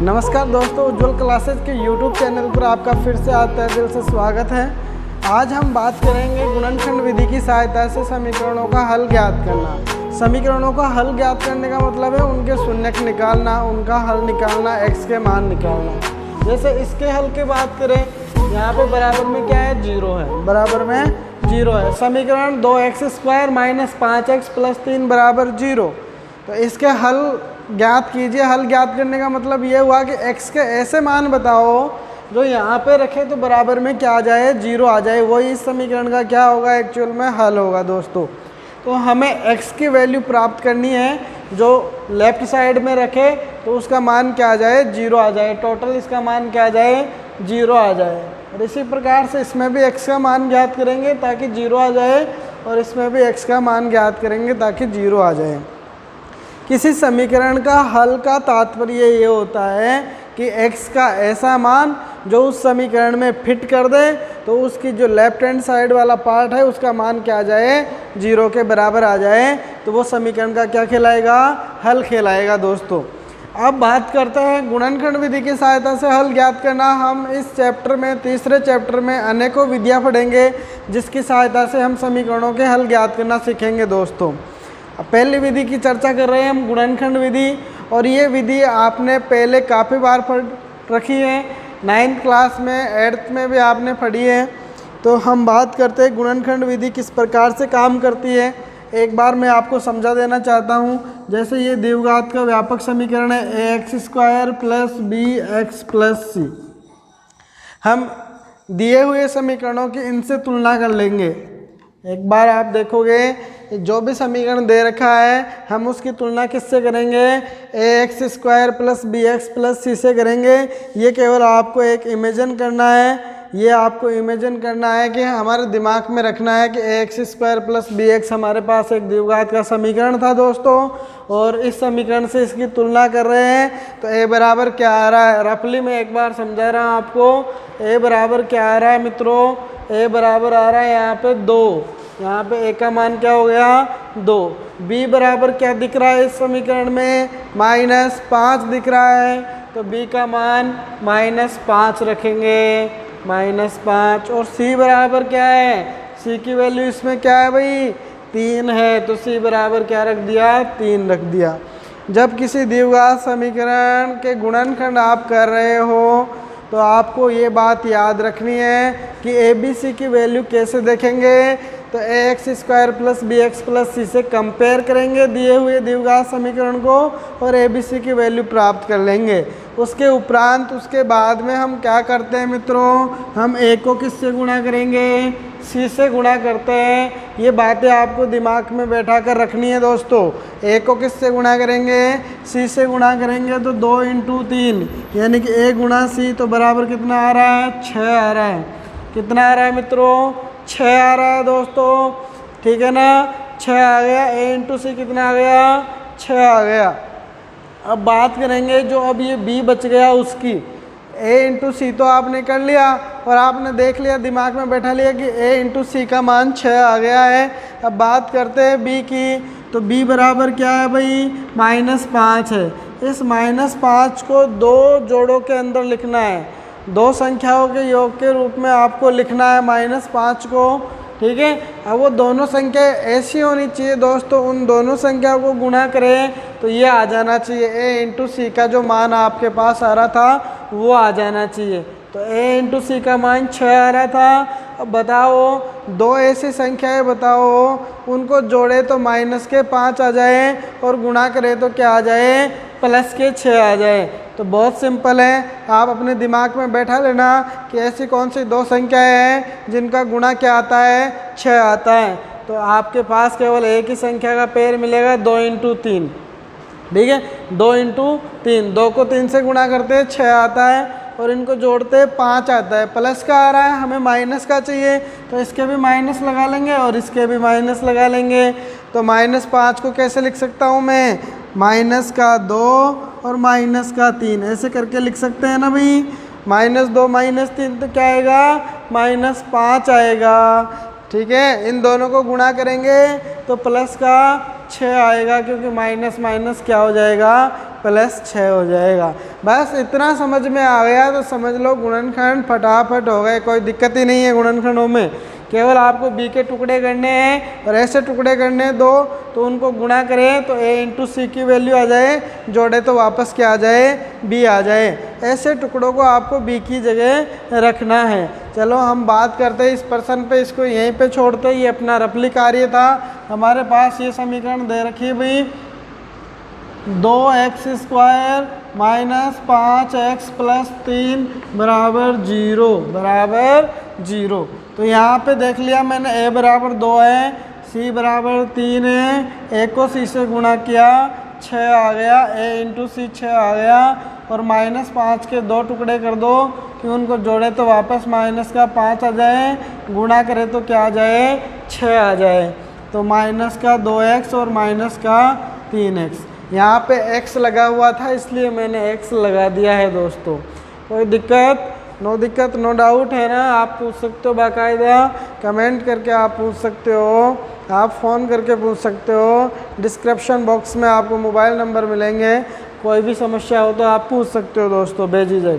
नमस्कार दोस्तों, उज्ज्वल क्लासेज के YouTube चैनल पर आपका फिर से आता है दिल से स्वागत है। आज हम बात करेंगे गुणनखंड विधि की सहायता से समीकरणों का हल ज्ञात करना। समीकरणों का हल ज्ञात करने का मतलब है उनके शून्यक निकालना, उनका हल निकालना, x के मान निकालना। जैसे इसके हल की बात करें, यहाँ पे बराबर में क्या है, 0 है, बराबर में 0 है। समीकरण 2x² - 5x + 3 = 0। तो इसके हल ज्ञात कीजिए। हल ज्ञात करने का मतलब ये हुआ कि x के ऐसे मान बताओ जो यहाँ पे रखे तो बराबर में क्या आ जाए, 0 आ जाए। वही इस समीकरण का क्या होगा, एक्चुअल में हल होगा दोस्तों। तो हमें x की वैल्यू प्राप्त करनी है जो लेफ्ट साइड में रखे तो उसका मान क्या आ जाए, 0 आ जाए। टोटल इसका मान क्या आ जाए, 0 आ जाए। और इसी प्रकार से इसमें भी x का मान ज्ञात करेंगे ताकि 0 आ जाए, और इसमें भी x का मान ज्ञात करेंगे ताकि 0 आ जाए। किसी समीकरण का हल का तात्पर्य ये होता है कि x का ऐसा मान जो उस समीकरण में फिट कर दे तो उसकी जो लेफ्ट हैंड साइड वाला पार्ट है उसका मान क्या आ जाए, 0 के बराबर आ जाए। तो वो समीकरण का क्या कहलाएगा, हल कहलाएगा दोस्तों। अब बात करते हैं गुणनखंड विधि की सहायता से हल ज्ञात करना। हम इस चैप्टर में, तीसरे चैप्टर में अनेकों विधियाँ पढ़ेंगे जिसकी सहायता से हम समीकरणों के हल ज्ञात करना सीखेंगे दोस्तों। अब पहली विधि की चर्चा कर रहे हैं हम, गुणनखंड विधि। और ये विधि आपने पहले काफ़ी बार पढ़ रखी है, 9th क्लास में, 8th में भी आपने पढ़ी है। तो हम बात करते हैं गुणनखंड विधि किस प्रकार से काम करती है। एक बार मैं आपको समझा देना चाहता हूँ। जैसे ये द्विघात का व्यापक समीकरण है ax² + bx + c। हम दिए हुए समीकरणों की इनसे तुलना कर लेंगे। एक बार आप देखोगे जो भी समीकरण दे रखा है हम उसकी तुलना किससे करेंगे, ax² + bx + c से करेंगे। ये केवल आपको एक इमेजिन करना है, ये आपको इमेजिन करना है कि हमारे दिमाग में रखना है कि ax² + bx हमारे पास एक द्विघात का समीकरण था दोस्तों, और इस समीकरण से इसकी तुलना कर रहे हैं। तो a बराबर क्या आ रहा है, रफली मैं एक बार समझा रहा हूँ आपको। a बराबर क्या आ रहा है मित्रों, a बराबर आ रहा है यहाँ पे 2, यहाँ पे a का मान क्या हो गया, 2। b बराबर क्या दिख रहा है इस समीकरण में, -5 दिख रहा है। तो b का मान -5 रखेंगे, -5। और c बराबर क्या है, c की वैल्यू इसमें क्या है भाई, 3 है। तो c बराबर क्या रख दिया, 3 रख दिया। जब किसी द्विघात समीकरण के गुणनखंड आप कर रहे हो तो आपको ये बात याद रखनी है कि a b c की वैल्यू कैसे देखेंगे। तो ax² + bx + c से कंपेयर करेंगे दिए हुए द्विघात समीकरण को और a b c की वैल्यू प्राप्त कर लेंगे। उसके उपरांत, उसके बाद में हम क्या करते हैं मित्रों, हम a को किससे गुणा करेंगे, c से गुणा करते हैं। ये बातें आपको दिमाग में बैठा कर रखनी है दोस्तों। a को किससे गुणा करेंगे, c से गुणा करेंगे। तो 2 × 3 यानी कि a गुणा c, तो बराबर कितना आ रहा है, 6 आ रहा है। कितना आ रहा है मित्रों, 6 आ रहा है दोस्तों, ठीक है ना। 6 आ गया। a × c कितना आ गया, 6 आ गया। अब बात करेंगे जो अब ये b बच गया उसकी। a × c तो आपने कर लिया और आपने देख लिया, दिमाग में बैठा लिया कि a × c का मान 6 आ गया है। अब बात करते हैं b की। तो b बराबर क्या है भाई, -5 है। इस -5 को 2 जोड़ों के अंदर लिखना है, 2 संख्याओं के योग के रूप में आपको लिखना है -5 को, ठीक है। अब वो दोनों संख्या ऐसी होनी चाहिए दोस्तों, उन दोनों संख्याओं को गुणा करें तो ये आ जाना चाहिए, a × c का जो मान आपके पास आ रहा था वो आ जाना चाहिए। तो a × c का मान 6 आ रहा था। अब बताओ, 2 ऐसी संख्याएं बताओ उनको जोड़े तो -5 आ जाए और गुणा करें तो क्या आ जाए, +6 आ जाए। तो बहुत सिंपल है, आप अपने दिमाग में बैठा लेना कि ऐसी कौन सी 2 संख्याएं हैं जिनका गुणा क्या आता है, 6 आता है। तो आपके पास केवल एक ही संख्या का पेयर मिलेगा, 2 × 3, ठीक है। 2 × 3, 2 को 3 से गुणा करते हैं 6 आता है, और इनको जोड़ते हैं 5 आता है। प्लस का आ रहा है, हमें माइनस का चाहिए तो इसके भी माइनस लगा लेंगे और इसके भी माइनस लगा लेंगे। तो -5 को कैसे लिख सकता हूँ मैं, -2 और -3 ऐसे करके लिख सकते हैं ना भाई। -2 -3 तो क्या आएगा, -5 आएगा, ठीक है। इन दोनों को गुणा करेंगे तो प्लस का 6 आएगा, क्योंकि माइनस माइनस क्या हो जाएगा, प्लस 6 हो जाएगा। बस इतना समझ में आ गया तो समझ लो गुणनखंड फटाफट हो गए, कोई दिक्कत ही नहीं है गुणनखंडों में। केवल आपको b के टुकड़े करने हैं और ऐसे टुकड़े करने हैं दो, तो उनको गुणा करें तो a इंटू सी की वैल्यू आ जाए, जोड़े तो वापस क्या आ जाए, b आ जाए। ऐसे टुकड़ों को आपको b की जगह रखना है। चलो हम बात करते हैं इस प्रश्न पे, इसको यहीं पे छोड़ते हैं। ये अपना रफली कार्य था। हमारे पास ये समीकरण दे रखी है भाई, 2x² माइनस 5x प्लस 3 बराबर 0। तो यहाँ पे देख लिया मैंने, a बराबर 2 है, c बराबर 3 है, a को c से गुणा किया 6 आ गया, a इंटू सी 6 आ गया, और माइनस 5 के 2 टुकड़े कर दो कि उनको जोड़े तो वापस माइनस का 5 आ जाए, गुणा करे तो क्या आ जाए, 6 आ जाए। तो माइनस का 2x और माइनस का 3x। यहाँ पे x लगा हुआ था इसलिए मैंने x लगा दिया है दोस्तों। कोई दिक्कत, नो दिक्कत, नो डाउट है ना? आप पूछ सकते हो बाकायदा, कमेंट करके आप पूछ सकते हो, आप फ़ोन करके पूछ सकते हो। डिस्क्रिप्शन बॉक्स में आपको मोबाइल नंबर मिलेंगे, कोई भी समस्या हो तो आप पूछ सकते हो दोस्तों बेझिझक।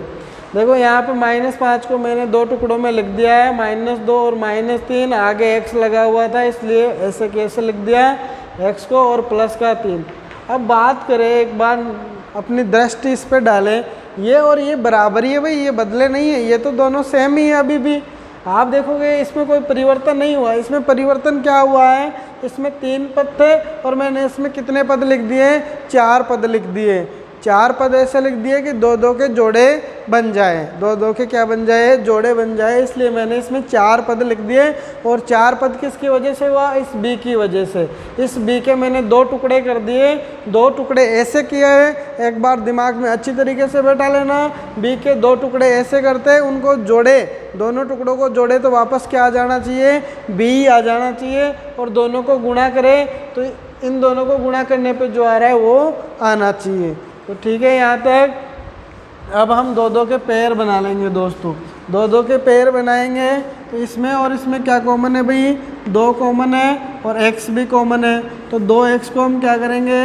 देखो यहाँ पे -5 को मैंने 2 टुकड़ों में लिख दिया है, -2 और -3, आगे x लगा हुआ था इसलिए ऐसे कैसे लिख दिया x को, और प्लस का 3। अब बात करें, एक बार अपनी दृष्टि इस पे डालें, ये और ये बराबर ही है भाई, ये बदले नहीं है, ये तो दोनों सेम ही है अभी भी। आप देखोगे इसमें कोई परिवर्तन नहीं हुआ। इसमें परिवर्तन क्या हुआ है, इसमें 3 पद थे और मैंने इसमें कितने पद लिख दिए, 4 पद लिख दिए। 4 पद ऐसे लिख दिए कि 2-2 के जोड़े बन जाए, 2-2 के क्या बन जाए, जोड़े बन जाए, इसलिए मैंने इसमें 4 पद लिख दिए। और 4 पद किसकी वजह से हुआ, इस b की वजह से। इस b के मैंने 2 टुकड़े कर दिए, 2 टुकड़े ऐसे किए हैं, एक बार दिमाग में अच्छी तरीके से बैठा लेना। b के 2 टुकड़े ऐसे करते हैं, उनको जोड़े, दोनों टुकड़ों को जोड़े तो वापस क्या आ जाना चाहिए, b आ जाना चाहिए, और दोनों को गुणा करें तो इन दोनों को गुणा करने पर जो आ रहा है वो आना चाहिए। तो ठीक है यहाँ तक। अब हम 2-2 के पेयर बना लेंगे दोस्तों। 2-2 के पेयर बनाएंगे तो इसमें और इसमें क्या कॉमन है भाई, 2 कॉमन है और x भी कॉमन है। तो 2x को हम क्या करेंगे,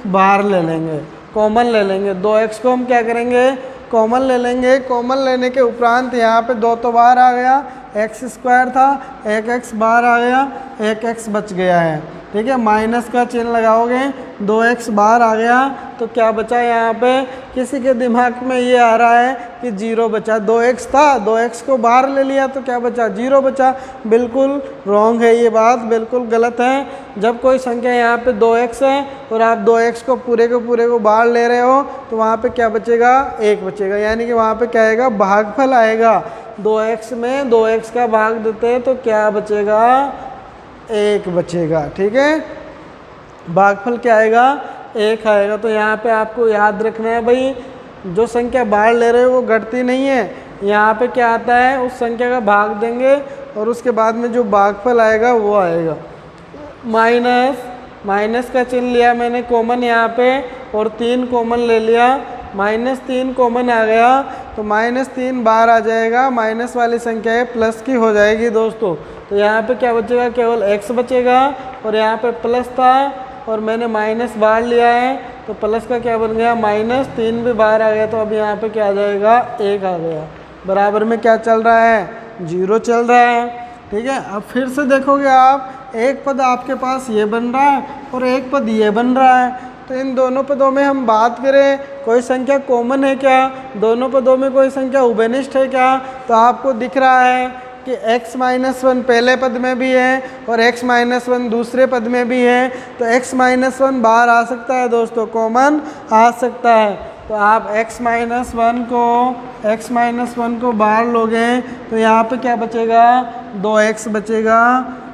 बाहर ले लेंगे, कॉमन ले लेंगे। 2x को हम क्या करेंगे, कॉमन ले लेंगे। कॉमन लेने के उपरांत यहाँ पे 2 तो बाहर आ गया, x² था, 1x बाहर आ गया, 1x बच गया है। ठीक है, माइनस का चिन्ह लगाओगे, 2x बाहर आ गया तो क्या बचा यहाँ पे, किसी के दिमाग में ये आ रहा है कि 0 बचा। 2x था, 2x को बाहर ले लिया तो क्या बचा, 0 बचा। बिल्कुल रॉन्ग है ये बात, बिल्कुल गलत है। जब कोई संख्या यहाँ पे 2x है और आप 2x को पूरे को बाहर ले रहे हो तो वहाँ पे क्या बचेगा, 1 बचेगा, यानी कि वहाँ पे क्या आएगा, भागफल आएगा। 2x में 2x का भाग देते हैं तो क्या बचेगा, 1 बचेगा। ठीक है, भागफल क्या आएगा, 1 आएगा। तो यहाँ पे आपको याद रखना है भाई, जो संख्या बाहर ले रहे हो वो घटती नहीं है। यहाँ पे क्या आता है, उस संख्या का भाग देंगे और उसके बाद में जो भागफल आएगा वो आएगा। माइनस का चिन्ह लिया मैंने कॉमन यहाँ पे, और 3 कॉमन ले लिया, -3 कॉमन आ गया तो -3 बाहर आ जाएगा, माइनस वाली संख्या है प्लस की हो जाएगी दोस्तों। तो यहाँ पे क्या बचेगा, केवल x बचेगा, और यहाँ पे प्लस था और मैंने माइनस बाहर लिया है तो प्लस का क्या बन गया, -3 भी बाहर आ गया। तो अब यहाँ पे क्या आ जाएगा, 1 आ गया। बराबर में क्या चल रहा है, 0 चल रहा है। ठीक है, अब फिर से देखोगे आप, एक पद आपके पास ये बन रहा है और एक पद ये बन रहा है। तो इन दोनों पदों में हम बात करें, कोई संख्या कॉमन है क्या, दोनों पदों में कोई संख्या उभयनिष्ठ है क्या, तो आपको दिख रहा है कि x-1 पहले पद में भी है और x-1 दूसरे पद में भी है। तो x-1 बाहर आ सकता है दोस्तों, कॉमन आ सकता है। तो आप x-1 को बाहर लोगे तो यहाँ पे क्या बचेगा, 2x बचेगा,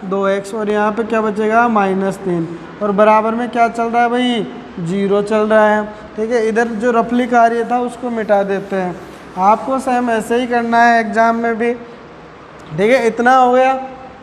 2x, और यहाँ पे क्या बचेगा, -3, और बराबर में क्या चल रहा है भाई, 0 चल रहा है। ठीक है, इधर जो रफली कार्य था उसको मिटा देते हैं। आपको सेम ऐसे ही करना है एग्जाम में भी। ठीक है, इतना हो गया।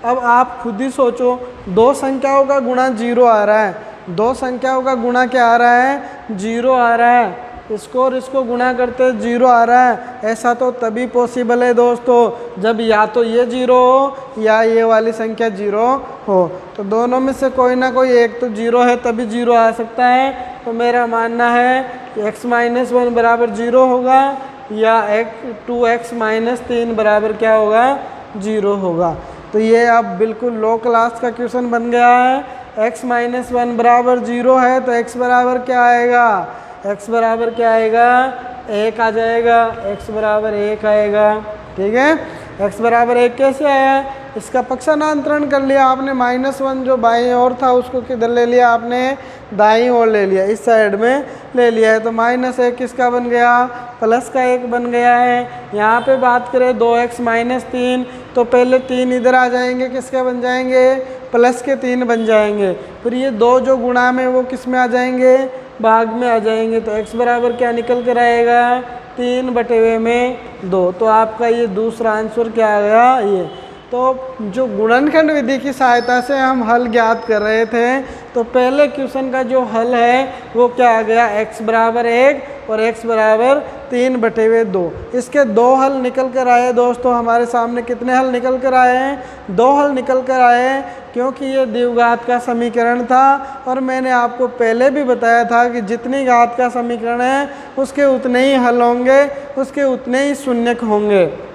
अब आप खुद ही सोचो, 2 संख्याओं का गुणा 0 आ रहा है, 2 संख्याओं का गुणा क्या आ रहा है, 0 आ रहा है। इसको और इसको गुणा करते 0 आ रहा है। ऐसा तो तभी पॉसिबल है दोस्तों जब या तो ये 0 हो या ये वाली संख्या 0 हो। तो दोनों में से कोई ना कोई एक तो 0 है तभी 0 आ सकता है। तो मेरा मानना है कि x-1 बराबर 0 होगा या 2x-3 बराबर क्या होगा 0 होगा। तो ये अब बिल्कुल लो क्लास का क्वेश्चन बन गया है। x-1 बराबर 0 है तो x बराबर क्या आएगा, x बराबर क्या आएगा 1 आ जाएगा, x बराबर 1 आएगा। ठीक है, x बराबर 1 कैसे आया, इसका पक्षांतरण कर लिया आपने। -1 जो बाईं ओर था उसको किधर ले लिया आपने, दाईं ओर ले लिया, इस साइड में ले लिया है। तो -1 किसका बन गया, प्लस का 1 बन गया है। यहाँ पे बात करें 2x-3 तो पहले 3 इधर आ जाएंगे, किसके बन जाएंगे, प्लस के 3 बन जाएंगे। फिर ये 2 जो गुणा में वो किस में आ जाएंगे, भाग में आ जाएंगे। तो x बराबर क्या निकल कर आएगा 3/2। तो आपका ये दूसरा आंसर क्या आ गया ये। तो जो गुणनखंड विधि की सहायता से हम हल ज्ञात कर रहे थे तो पहले क्वेश्चन का जो हल है वो क्या आ गया, x बराबर 1 और x बराबर 3/2। इसके 2 हल निकल कर आए दोस्तों। हमारे सामने कितने हल निकल कर आए हैं, 2 हल निकल कर आए हैं, क्योंकि ये द्विघात का समीकरण था। और मैंने आपको पहले भी बताया था कि जितनी घात का समीकरण है उसके उतने ही हल होंगे, उसके उतने ही शून्यक होंगे।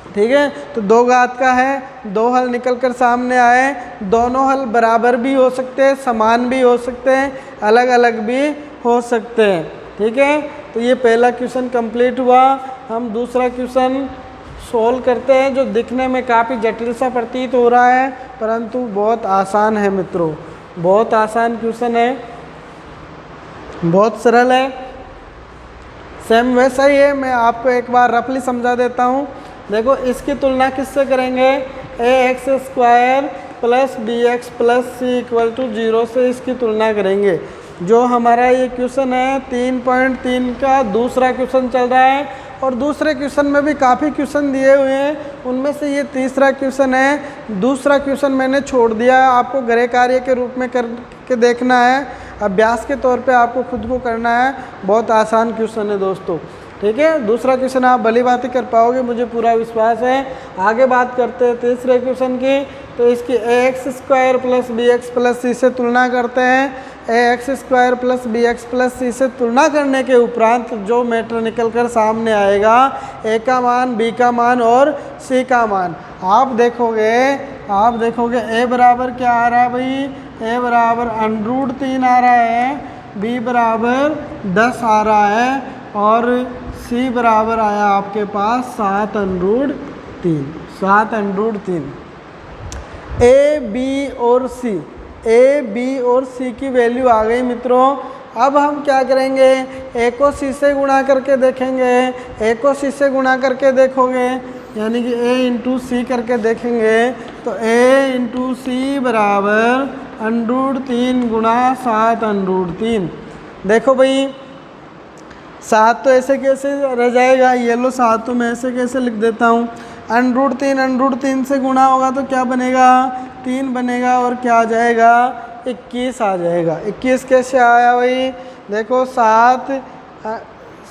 ठीक है, तो 2 घात का है, 2 हल निकल कर सामने आए। दोनों हल बराबर भी हो सकते हैं, समान भी हो सकते हैं, अलग अलग भी हो सकते हैं। ठीक है, तो ये पहला क्वेश्चन कंप्लीट हुआ। हम दूसरा क्वेश्चन सोल्व करते हैं जो दिखने में काफ़ी जटिल सा प्रतीत हो रहा है परंतु बहुत आसान है मित्रों, बहुत आसान क्वेश्चन है, बहुत सरल है। सेम वैसा ही है, मैं आपको एक बार रफली समझा देता हूँ। देखो इसकी तुलना किससे करेंगे, ax² plus bx plus c equal to 0 से इसकी तुलना करेंगे। जो हमारा ये क्वेश्चन है 3.3 का दूसरा क्वेश्चन चल रहा है और दूसरे क्वेश्चन में भी काफ़ी क्वेश्चन दिए हुए हैं, उनमें से ये तीसरा क्वेश्चन है। दूसरा क्वेश्चन मैंने छोड़ दिया है, आपको गृह कार्य के रूप में करके देखना है, अभ्यास के तौर पे आपको खुद को करना है। बहुत आसान क्वेश्चन है दोस्तों। ठीक है, दूसरा क्वेश्चन आप भली बात ही कर पाओगे, मुझे पूरा विश्वास है। आगे बात करते हैं तीसरे क्वेश्चन की। तो इसकी ax² plus bx plus c से तुलना करते हैं। ax² plus bx plus c से तुलना करने के उपरांत जो मैटर निकल कर सामने आएगा, a का मान, b का मान और c का मान, आप देखोगे a बराबर क्या आ रहा है भाई, a बराबर √3 आ रहा है, b बराबर 10 आ रहा है और c बराबर आया आपके पास 7√3। a b और c की वैल्यू आ गई मित्रों। अब हम क्या करेंगे, a को c से गुणा करके देखेंगे। a को c से गुणा करके देखोगे यानी कि a इंटू सी करके देखेंगे तो a इंटू सी बराबर √3 गुणा 7√3। देखो भाई 7 तो ऐसे कैसे रह जाएगा, ये लो 7 तो मैं ऐसे कैसे लिख देता हूँ। √3 से गुणा होगा तो क्या बनेगा, 3 बनेगा और क्या आ जाएगा 21 आ जाएगा। 21 कैसे आया भाई, देखो 7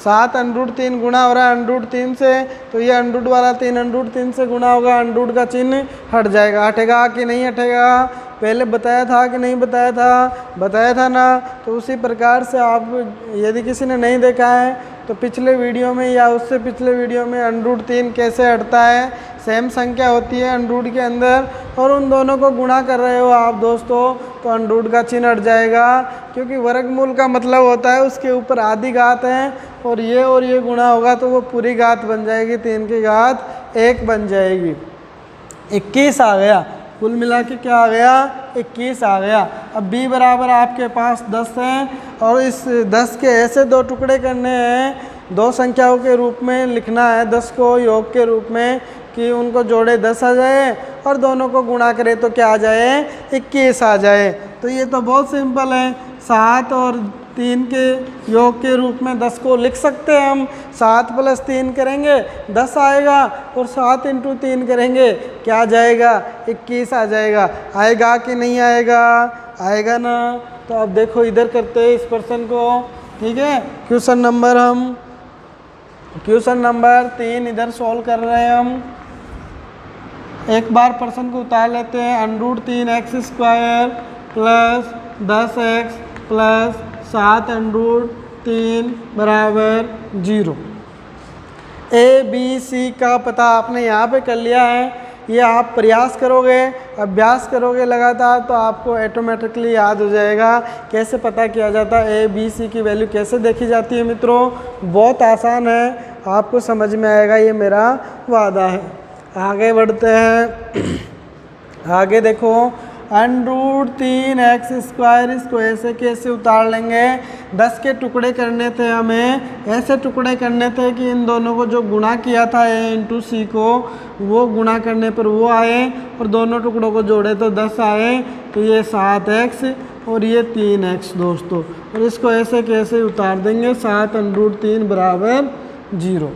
√3 गुणा हो रहा है √3 से, तो ये √ वाला 3 √3 से गुणा होगा, √ का चिन्ह हट जाएगा। हटेगा कि नहीं हटेगा, पहले बताया था कि नहीं बताया था ना। तो उसी प्रकार से आप यदि किसी ने नहीं देखा है तो पिछले वीडियो में या उससे पिछले वीडियो में √3 कैसे हटता है, सेम संख्या होती है √ के अंदर और उन दोनों को गुणा कर रहे हो आप दोस्तों तो √ का चिन्ह हट जाएगा, क्योंकि वर्गमूल का मतलब होता है उसके ऊपर आधी घात है और ये गुणा होगा तो वो पूरी घात बन जाएगी, 3 की घात 1 बन जाएगी। 21 आ गया, कुल मिला के क्या आ गया 21 आ गया। अब b बराबर आपके पास 10 है और इस 10 के ऐसे 2 टुकड़े करने हैं, 2 संख्याओं के रूप में लिखना है 10 को योग के रूप में कि उनको जोड़े 10 आ जाए और दोनों को गुणा करें तो क्या आ जाए 21 आ जाए। तो ये तो बहुत सिंपल है, 7 और 3 के योग के रूप में 10 को लिख सकते हैं हम। 7 + 3 करेंगे 10 आएगा और 7 × 3 करेंगे क्या आ जाएगा 21 आ जाएगा। आएगा कि नहीं आएगा, आएगा ना। तो अब देखो इधर करते हैं इस प्रश्न को, ठीक है। क्वेश्चन नंबर 3 इधर सॉल्व कर रहे हैं हम। एक बार प्रश्न को उतार लेते हैं। √3x² प्लस 10x प्लस 7√3 बराबर 0। ABC का पता आपने यहाँ पे कर लिया है। ये आप प्रयास करोगे, अभ्यास करोगे लगातार, तो आपको ऑटोमेटिकली याद हो जाएगा कैसे पता किया जाता है। ABC की वैल्यू कैसे देखी जाती है मित्रों, बहुत आसान है, आपको समझ में आएगा, ये मेरा वादा है। आगे बढ़ते हैं। आगे देखो, √3x² इसको ऐसे कैसे उतार लेंगे। 10 के टुकड़े करने थे हमें, ऐसे टुकड़े करने थे कि इन दोनों को जो गुणा किया था A × C को, वो गुणा करने पर वो आए और दोनों टुकड़ों को जोड़े तो 10 आए। तो ये 7x और ये 3x दोस्तों, और इसको ऐसे कैसे उतार देंगे। 7√3 बराबर 0।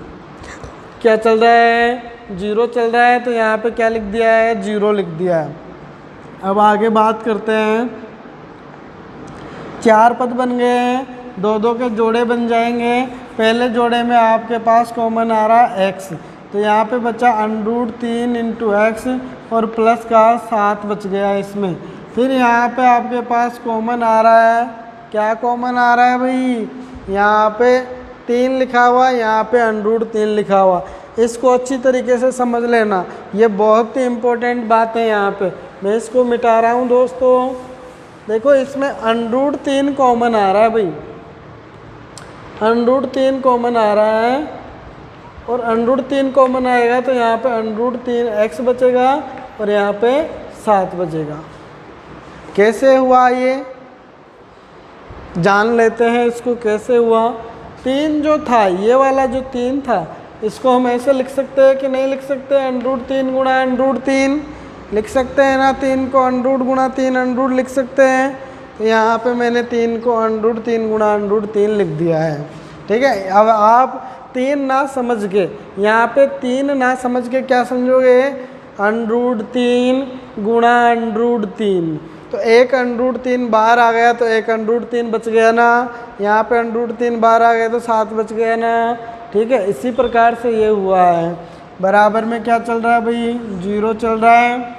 क्या चल रहा है, 0 चल रहा है, तो यहाँ पे क्या लिख दिया है, 0 लिख दिया है। अब आगे बात करते हैं। 4 पद बन गए हैं, 2 के जोड़े बन जाएंगे। पहले जोड़े में आपके पास कॉमन आ रहा है x, तो यहाँ पे बचा √3 × x और प्लस का 7 बच गया इसमें। फिर यहाँ पे आपके पास कॉमन आ रहा है, क्या कॉमन आ रहा है भाई, यहाँ पे 3 लिखा हुआ, यहाँ पे √3 लिखा हुआ। इसको अच्छी तरीके से समझ लेना, ये बहुत ही इम्पोर्टेंट बात है। यहाँ पे मैं इसको मिटा रहा हूँ दोस्तों। देखो इसमें √3 कॉमन आ रहा है भाई, √3 कॉमन आ रहा है, और √3 कॉमन आएगा तो यहाँ पे √3x बचेगा और यहाँ पे 7 बचेगा। कैसे हुआ ये जान लेते हैं, इसको कैसे हुआ। 3 जो था, ये वाला जो 3 था, इसको हम ऐसे लिख सकते हैं कि नहीं लिख सकते, √3 गुणा √3 लिख सकते हैं ना। 3 को √ गुणा 3 लिख सकते हैं। तो यहाँ पे मैंने 3 को √3 गुणा √3 लिख दिया है, ठीक है। अब आप 3 ना समझ के, यहाँ पे 3 ना समझ के क्या समझोगे, √3 गुणा √3, तो एक √3 बाहर आ गया तो एक √3 बच गया ना। यहाँ पे √3 बाहर आ गया तो 7 बच गया ना, ठीक है। इसी प्रकार से ये हुआ है। बराबर में क्या चल रहा है भाई, 0 चल रहा है।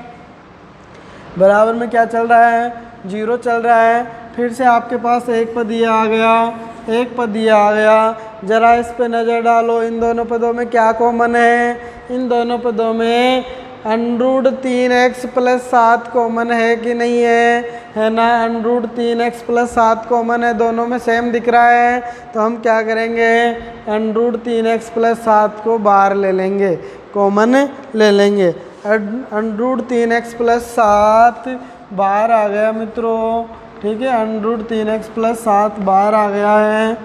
बराबर में क्या चल रहा है, 0 चल रहा है। फिर से आपके पास एक पद ये आ गया, एक पद ये आ गया। जरा इस पे नज़र डालो, इन दोनों पदों में क्या कॉमन है, इन दोनों पदों में √3x प्लस 7 कॉमन है कि नहीं है ना। √3x प्लस 7 कॉमन है, दोनों में सेम दिख रहा है। तो हम क्या करेंगे, √3x प्लस 7 को बाहर ले लेंगे, कॉमन ले लेंगे। √3x प्लस 7 बाहर आ गया मित्रों, ठीक है। √3x प्लस 7 बाहर आ गया है।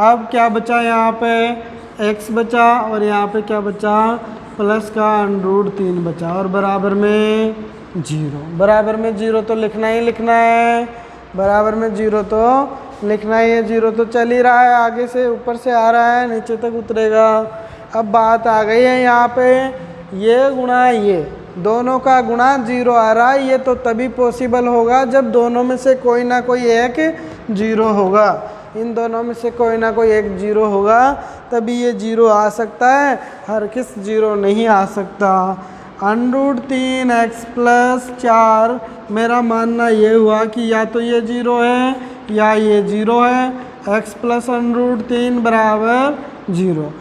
अब क्या बचा, यहाँ पे x बचा और यहाँ पे क्या बचा, प्लस का √3 बचा, और बराबर में 0। बराबर में 0 तो लिखना ही लिखना है, बराबर में 0 तो लिखना ही है। 0 तो चल ही रहा है, आगे से ऊपर से आ रहा है, नीचे तक उतरेगा। अब बात आ गई है यहाँ पे, ये गुणा ये, दोनों का गुणा 0 आ रहा है। ये तो तभी पॉसिबल होगा जब दोनों में से कोई ना कोई एक 0 होगा। इन दोनों में से कोई ना कोई एक 0 होगा, तभी ये 0 आ सकता है, हर किस 0 नहीं आ सकता। √3x प्लस 4, मेरा मानना ये हुआ कि या तो ये 0 है या ये 0 है। x प्लस √3 बराबर 0,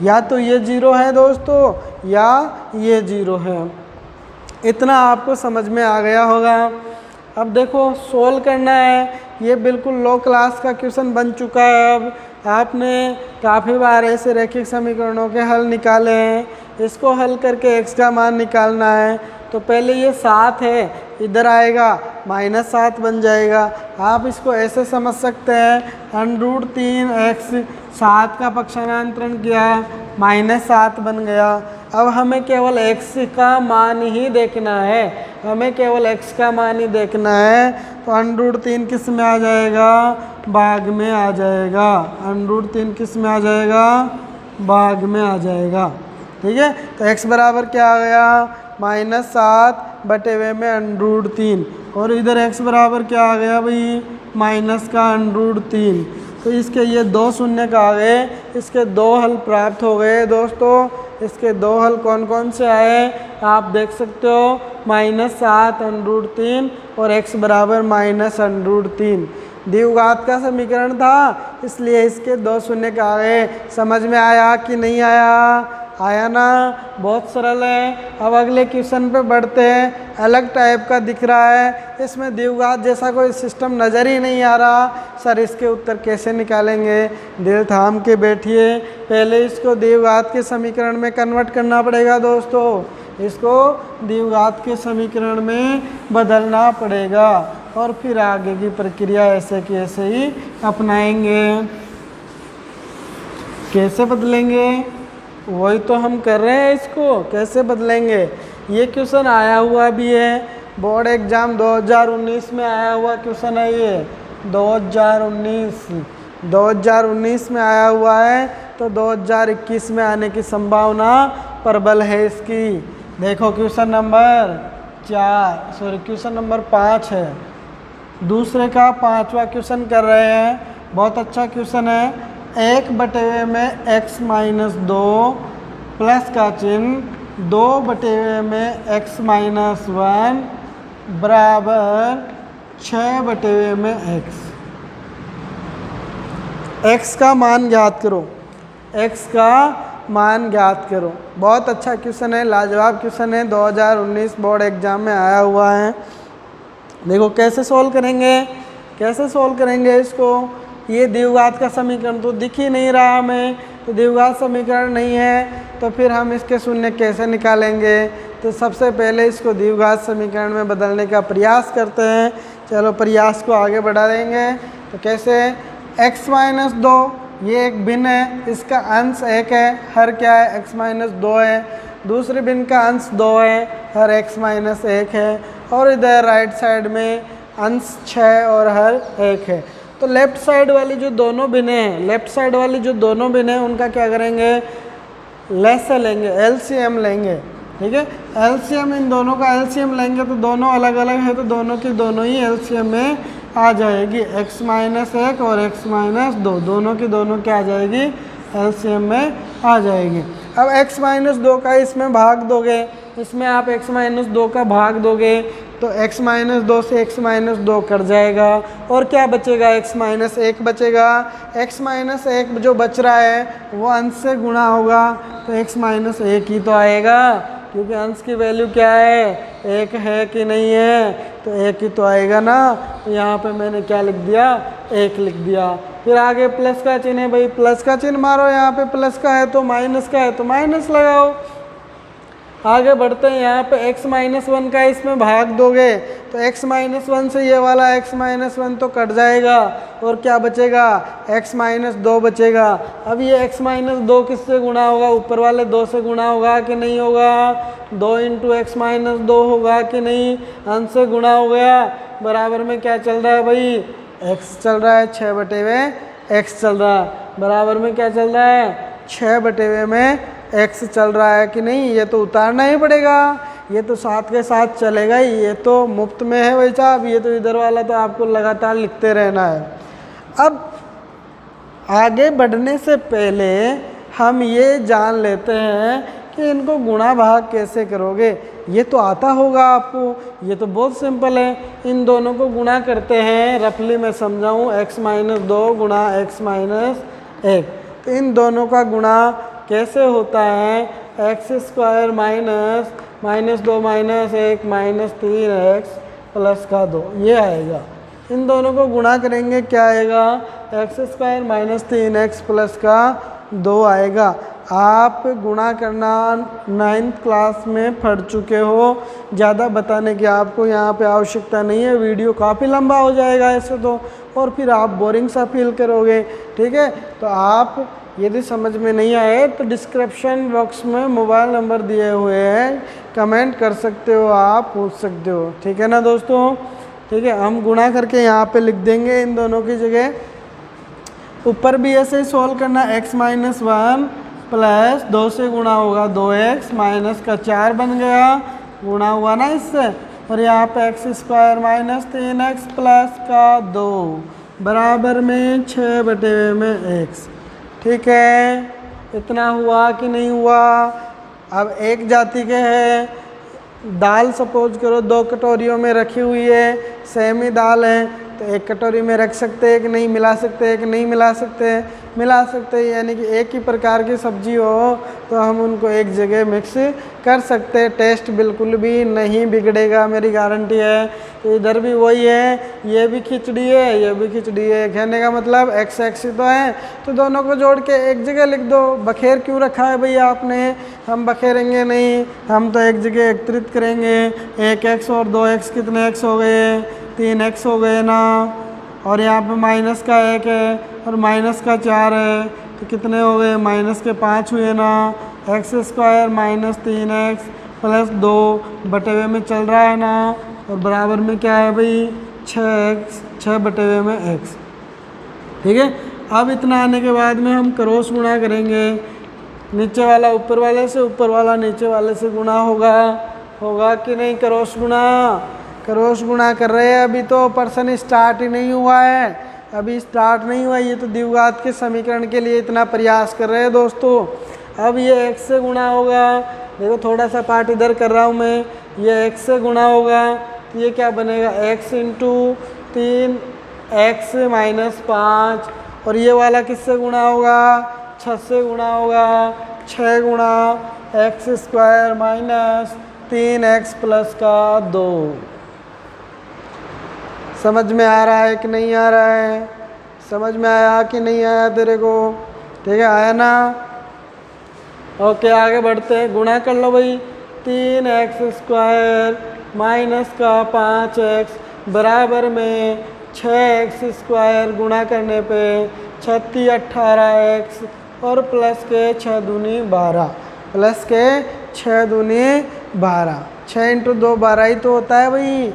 या तो ये 0 है दोस्तों या ये 0 है। इतना आपको समझ में आ गया होगा। अब देखो सोल्व करना है, ये बिल्कुल लो क्लास का क्वेश्चन बन चुका है। अब आपने काफ़ी बार ऐसे रैखिक समीकरणों के हल निकाले हैं, इसको हल करके x का मान निकालना है। तो पहले ये 7 है, इधर आएगा -7 बन जाएगा। आप इसको ऐसे समझ सकते हैं, √3x 7 का पक्षांतरण किया, -7 बन गया। अब हमें केवल x का मान ही देखना है, हमें केवल x का मान ही देखना है। तो √3 किस में आ जाएगा, भाग में आ जाएगा। √3 किस में आ जाएगा, भाग में आ जाएगा, ठीक है। तो x बराबर क्या आ गया, -7 बटे हुए में √3, और इधर x बराबर क्या आ गया भाई, माइनस का √3। तो इसके ये 2 शून्य का आ गए, इसके 2 हल प्राप्त हो गए दोस्तों। इसके 2 हल कौन कौन से आए आप देख सकते हो, -7√3 और x बराबर -√3 द्विघात का समीकरण था, इसलिए इसके 2 शून्य का आ गए। समझ में आया कि नहीं आया? आया ना? बहुत सरल है। अब अगले क्वेश्चन पे बढ़ते हैं। अलग टाइप का दिख रहा है, इसमें द्विघात जैसा कोई सिस्टम नज़र ही नहीं आ रहा। सर इसके उत्तर कैसे निकालेंगे? दिल थाम के बैठिए, पहले इसको द्विघात के समीकरण में कन्वर्ट करना पड़ेगा दोस्तों। इसको द्विघात के समीकरण में बदलना पड़ेगा और फिर आगे की प्रक्रिया ऐसे की ऐसे ही अपनाएंगे। कैसे बदलेंगे वही तो हम कर रहे हैं। इसको कैसे बदलेंगे, ये क्वेश्चन आया हुआ भी है, बोर्ड एग्जाम 2019 में आया हुआ क्वेश्चन है। ये 2019 में आया हुआ है, तो 2021 में आने की संभावना प्रबल है इसकी। देखो क्वेश्चन नंबर 5 है, दूसरे का 5वां क्वेश्चन कर रहे हैं। बहुत अच्छा क्वेश्चन है। 1/2 में x-2 प्लस का चिन्ह 2/2 में x-1 बराबर 6/2 में x का मान ज्ञात करो। x का मान ज्ञात करो। बहुत अच्छा क्वेश्चन है, लाजवाब क्वेश्चन है, 2019 बोर्ड एग्जाम में आया हुआ है। देखो कैसे सॉल्व करेंगे इसको। ये द्विघात का समीकरण तो दिख ही नहीं रहा हमें, तो द्विघात समीकरण नहीं है तो फिर हम इसके शून्य कैसे निकालेंगे? तो सबसे पहले इसको द्विघात समीकरण में बदलने का प्रयास करते हैं। चलो प्रयास को आगे बढ़ा देंगे। तो कैसे? x-2 ये एक भिन्न है, इसका अंश 1 है, हर क्या है? x-2 है। दूसरे भिन्न का अंश 2 है, हर x-1 है। और इधर राइट साइड में अंश 6 और हर 1 है। तो लेफ्ट साइड वाली जो दोनों भिन्न हैं उनका क्या करेंगे? लेस लेंगे, एलसीएम लेंगे। ठीक है, एलसीएम इन दोनों का एलसीएम लेंगे तो दोनों अलग अलग है, तो दोनों की दोनों ही एलसीएम में आ जाएगी। x-1 और x-2 दोनों की दोनों क्या आ जाएगी? एलसीएम में आ जाएगी। अब x-2 का इसमें भाग दोगे, इसमें आप x-2 का भाग दोगे तो x-2 से x-2 कट जाएगा और क्या बचेगा? x-1 बचेगा। x-1 जो बच रहा है वो अंश से गुणा होगा, तो x-1 ही तो आएगा, क्योंकि अंश की वैल्यू क्या है? 1 है कि नहीं है? तो 1 ही तो आएगा ना। तो यहाँ पे मैंने क्या लिख दिया? 1 लिख दिया। फिर आगे प्लस का चिन्ह है भाई, प्लस का चिन्ह मारो। यहाँ पे प्लस का है तो माइनस का है तो माइनस लगाओ। आगे बढ़ते हैं, यहाँ पे x-1 का इसमें भाग दोगे तो x-1 से ये वाला x-1 तो कट जाएगा और क्या बचेगा? x-2 बचेगा। अब ये x-2 किससे गुणा होगा? ऊपर वाले 2 से गुणा होगा कि नहीं होगा? 2 × x-2 होगा कि नहीं? अंश से गुणा हो गया। बराबर में क्या चल रहा है भाई? x चल रहा है, 6/2 में x चल रहा है। बराबर में क्या चल रहा है? 6/2 में x चल रहा है कि नहीं? ये तो उतारना ही पड़ेगा, ये तो साथ के साथ चलेगा ही, ये तो मुफ्त में है भाई साहब। ये तो इधर वाला तो आपको लगातार लिखते रहना है। अब आगे बढ़ने से पहले हम ये जान लेते हैं कि इनको गुणा भाग कैसे करोगे। ये तो आता होगा आपको, ये तो बहुत सिंपल है। इन दोनों को गुणा करते हैं, रफली मैं समझाऊँ, x-2 गुणा x-1। तो इन दोनों का गुणा कैसे होता है? x² माइनस -2 -1 -3x प्लस का 2 ये आएगा। इन दोनों को गुणा करेंगे, क्या आएगा? x² माइनस 3x प्लस का 2 आएगा। आप गुणा करना 9th क्लास में पढ़ चुके हो, ज़्यादा बताने की आपको यहाँ पे आवश्यकता नहीं है। वीडियो काफ़ी लंबा हो जाएगा ऐसे तो, और फिर आप बोरिंग सा फील करोगे। ठीक है, तो आप यदि समझ में नहीं आए तो डिस्क्रिप्शन बॉक्स में मोबाइल नंबर दिए हुए हैं, कमेंट कर सकते हो, आप पूछ सकते हो। ठीक है ना दोस्तों? ठीक है, हम गुणा करके यहाँ पे लिख देंगे इन दोनों की जगह। ऊपर भी ऐसे ही सोल्व करना, x-1 प्लस 2 से गुणा होगा 2x माइनस का 4 बन गया, गुणा हुआ ना इससे। और यहाँ पे x² माइनस 3x प्लस का 2 बराबर में 6/x। ठीक है, इतना हुआ कि नहीं हुआ। अब एक जाति के है दाल, सपोज करो 2 कटोरियों में रखी हुई है, सेम ही दाल है, तो एक कटोरी में रख सकते हैं कि नहीं मिला सकते, कि नहीं मिला सकते, मिला सकते हैं। यानी कि एक ही प्रकार की सब्जी हो तो हम उनको एक जगह मिक्स कर सकते हैं, टेस्ट बिल्कुल भी नहीं बिगड़ेगा, मेरी गारंटी है। तो इधर भी वही है, ये भी खिचड़ी है, ये भी खिचड़ी है। कहने का मतलब x x ही तो है, तो दोनों को जोड़ के एक जगह लिख दो। बखेर क्यों रखा है भैया आपने? हम बखेरेंगे नहीं, हम तो एक जगह एकत्रित करेंगे। 1x और 2x कितने x हो गए? 3x हो गए ना। और यहाँ पे माइनस का 1 है और माइनस का 4 है, तो कितने हो गए? माइनस के 5 हुए ना। x² - 3x + 2 बटे हुए में चल रहा है ना, और बराबर में क्या है भाई? 6x, 6/x। ठीक है, अब इतना आने के बाद में हम क्रॉस गुणा करेंगे। नीचे वाला ऊपर वाले से, ऊपर वाला नीचे वाले से गुणा होगा कि नहीं? क्रॉस गुणा कर रहे हैं। अभी तो पर्सन स्टार्ट ही नहीं हुआ है, अभी स्टार्ट नहीं हुआ। ये तो द्विघात के समीकरण के लिए इतना प्रयास कर रहे हैं दोस्तों। अब ये x से गुणा होगा, देखो थोड़ा सा पार्ट इधर कर रहा हूँ मैं, ये x से गुणा होगा तो ये क्या बनेगा? x × 3x - 5। और ये वाला किससे गुणा होगा? 6 से गुणा होगा। 6 × x² - 3x + 2। समझ में आ रहा है कि नहीं आ रहा है? समझ में आया कि नहीं आया तेरे को? ठीक है, आया ना? ओके, आगे बढ़ते हैं। गुणा कर लो भाई। 3x² - 5x बराबर में 6x² गुणा करने पे 36 18x और प्लस के 6 दूनी 12, प्लस के 6 दूनी 12। 6 × 2 12 ही तो होता है भाई।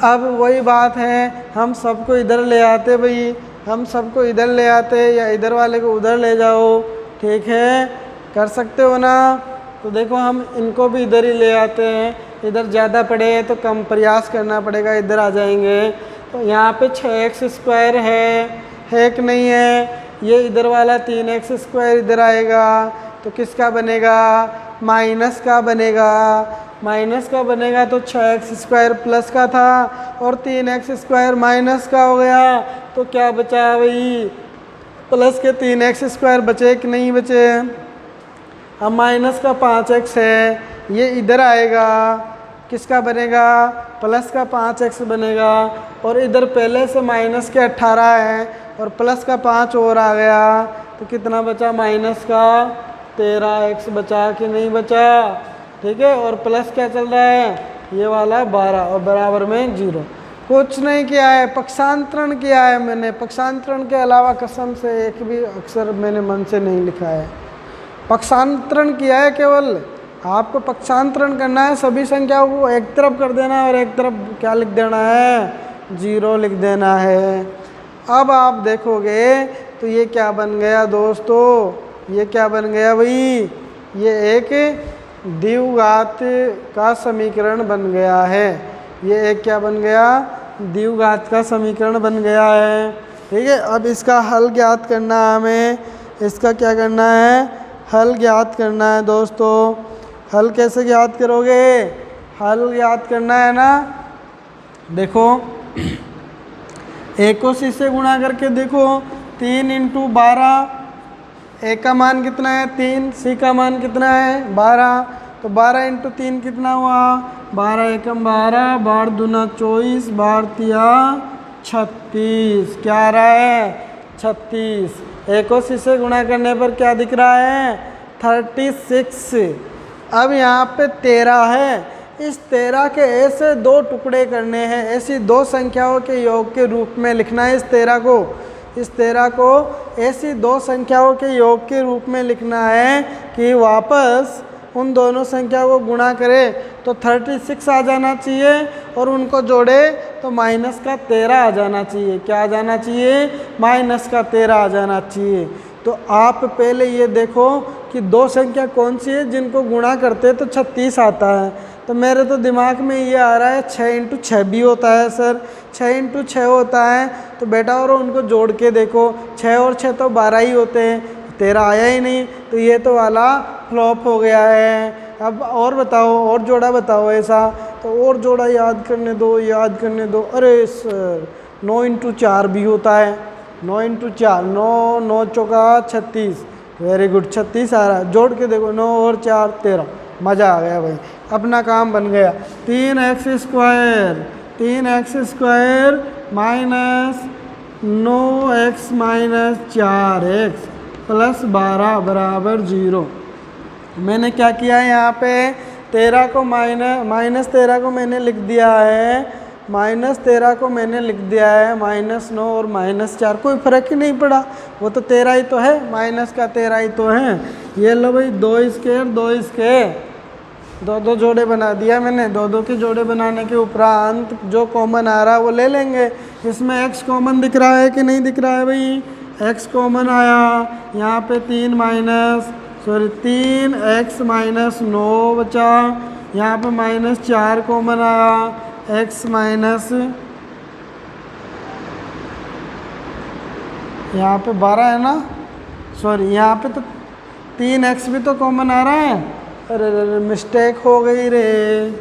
अब वही बात है, हम सबको इधर ले आते भाई, हम सबको इधर ले आते, या इधर वाले को उधर ले जाओ। ठीक है, कर सकते हो ना? तो देखो हम इनको भी इधर ही ले आते हैं, इधर ज़्यादा पड़े तो कम प्रयास करना पड़ेगा, इधर आ जाएंगे। तो यहाँ पे 6x² है कि नहीं है? ये इधर वाला 3x² इधर आएगा तो किसका बनेगा? माइनस का बनेगा। माइनस का बनेगा तो 6x² प्लस का था और 3x² माइनस का हो गया, तो क्या बचा भाई? प्लस के 3x² बचे कि नहीं बचे? अब माइनस का 5x है, ये इधर आएगा, किसका बनेगा? प्लस का 5x बनेगा। और इधर पहले से माइनस के 18 है और प्लस का 5 और आ गया, तो कितना बचा? माइनस का 13x बचा कि नहीं बचा? ठीक है, और प्लस क्या चल रहा है? ये वाला 12 और बराबर में 0। कुछ नहीं किया है, पक्षांतरण किया है मैंने। पक्षांतरण के अलावा कसम से एक भी अक्षर मैंने मन से नहीं लिखा है। पक्षांतरण किया है केवल। आपको पक्षांतरण करना है, सभी संख्याओं को एक तरफ कर देना है और एक तरफ क्या लिख देना है? 0 लिख देना है। अब आप देखोगे तो ये क्या बन गया दोस्तों? ये क्या बन गया भाई? ये एक द्विघात का समीकरण बन गया है। ये एक क्या बन गया? द्विघात का समीकरण बन गया है। ठीक है, अब इसका हल ज्ञात करना है हमें। इसका क्या करना है? हल ज्ञात करना है दोस्तों। हल कैसे ज्ञात करोगे? हल ज्ञात करना है ना, देखो एक को सी से गुणा करके देखो। 3 × 12, ए का मान कितना है? 3, सी का मान कितना है? 12। तो 12 × 3 कितना हुआ? 12 एकम 12, 12 दूना 24, 12 तिया 36। क्या आ रहा है? 36। ए को सी से गुणा करने पर क्या दिख रहा है? 36। अब यहाँ पे 13 है। इस 13 के ऐसे 2 टुकड़े करने हैं, ऐसी 2 संख्याओं के योग के रूप में लिखना है। इस 13 को ऐसी 2 संख्याओं के योग के रूप में लिखना है कि वापस उन दोनों संख्याओं को गुणा करें तो 36 आ जाना चाहिए और उनको जोड़े तो माइनस का 13 आ जाना चाहिए। क्या आ जाना चाहिए? माइनस का 13 आ जाना चाहिए। तो आप पहले ये देखो कि 2 संख्या कौन सी है जिनको गुणा करते तो 36 आता है। तो मेरे तो दिमाग में ये आ रहा है 6 इंटू 6 भी होता है सर, 6 इंटू 6 होता है। तो बेटा और उनको जोड़ के देखो, 6 और 6 तो 12 ही होते हैं, 13 आया ही नहीं, तो ये तो वाला फ्लॉप हो गया है। अब और बताओ, और जोड़ा बताओ ऐसा, तो और जोड़ा याद करने दो, याद करने दो। अरे सर 9 इंटू 4 भी होता है, 9 इंटू 4, 9, 9 चौका 36, वेरी गुड, 36 आ रहा है। जोड़ के देखो, 9 और 4 13, मज़ा आ गया भाई, अपना काम बन गया। 3x square, 3x square minus 9x minus 4x plus 12 बराबर 0। मैंने क्या किया है यहाँ पे, 13 को माइनस 13 को मैंने लिख दिया है, माइनस 13 को मैंने लिख दिया है -9 और -4, कोई फ़र्क ही नहीं पड़ा, वो तो 13 ही तो है, माइनस का 13 ही तो है। ये लो भाई 2 स्क्वायर 2 स्क्वायर, 2 जोड़े बना दिया मैंने। 2 के जोड़े बनाने के उपरांत जो कॉमन आ रहा है वो ले लेंगे। इसमें x कॉमन दिख रहा है कि नहीं दिख रहा है भाई, x कॉमन आया, यहाँ पे 3x माइनस 9 बचा, यहाँ पे -4 कॉमन आया, x माइनस, यहाँ पे 12 है ना, सॉरी यहाँ पे तो 3x भी तो कॉमन आ रहा है। अरे मिस्टेक हो गई रे,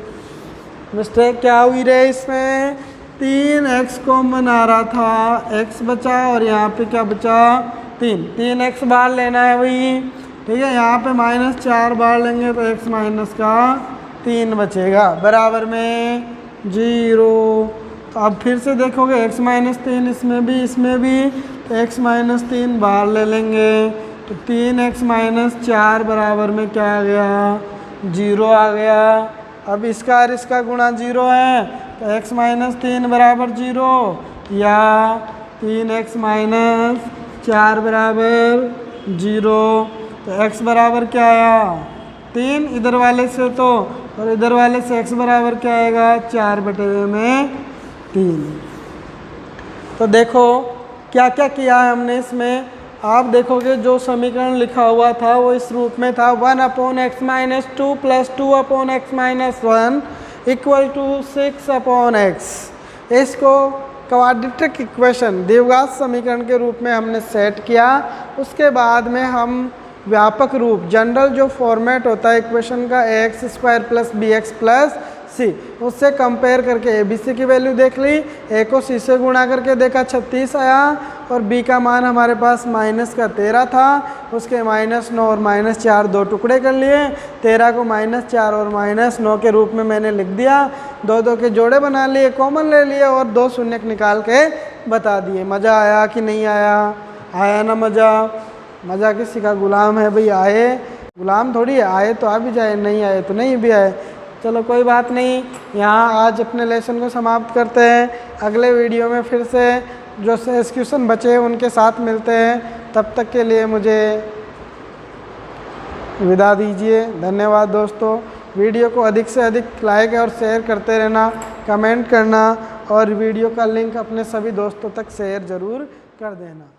मिस्टेक क्या हुई रे इसमें, 3x कॉमन आ रहा था, x बचा और यहाँ पे क्या बचा 3x बाहर लेना है भाई, ठीक है। यहाँ पे -4 बाहर लेंगे तो x माइनस का 3 बचेगा, बराबर में 0। तो अब फिर से देखोगे x माइनस 3 इसमें भी, तो x माइनस 3 बाहर ले लेंगे तो 3x माइनस 4 बराबर में क्या आ गया, 0 आ गया। अब इसका और इसका गुणा 0 है तो x माइनस 3 बराबर 0 या 3x माइनस 4 बराबर 0। तो x बराबर क्या आया 3 इधर वाले से, तो और इधर वाले से x बराबर क्या आएगा 4/3। तो देखो क्या क्या किया है हमने इसमें। आप देखोगे जो समीकरण लिखा हुआ था वो इस रूप में था, 1/x minus 2 plus 2/x minus 1 equal to 6/x। इसको क्वाड्रेटिक इक्वेशन द्विघात समीकरण के रूप में हमने सेट किया। उसके बाद में हम व्यापक रूप जनरल जो फॉर्मेट होता है इक्वेशन का ax square plus bx plus c, उससे कंपेयर करके ए बी सी की वैल्यू देख ली, a को c से गुणा करके देखा 36 आया और b का मान हमारे पास -13 था, उसके -9 और -4 दो टुकड़े कर लिए, 13 को -4 और -9 के रूप में मैंने लिख दिया, 2 के जोड़े बना लिए, कॉमन ले लिए और 2 शून्य निकाल के बता दिए। मज़ा आया कि नहीं आया, आया ना मज़ा। मज़ा किसी का गुलाम है भाई, आए गुलाम थोड़ी है, आए तो आ भी जाए, नहीं आए तो नहीं भी आए। चलो कोई बात नहीं, यहाँ आज अपने लेसन को समाप्त करते हैं। अगले वीडियो में फिर से जो क्वेश्चन बचे हैं उनके साथ मिलते हैं। तब तक के लिए मुझे विदा दीजिए। धन्यवाद दोस्तों। वीडियो को अधिक से अधिक लाइक और शेयर करते रहना, कमेंट करना और वीडियो का लिंक अपने सभी दोस्तों तक शेयर ज़रूर कर देना।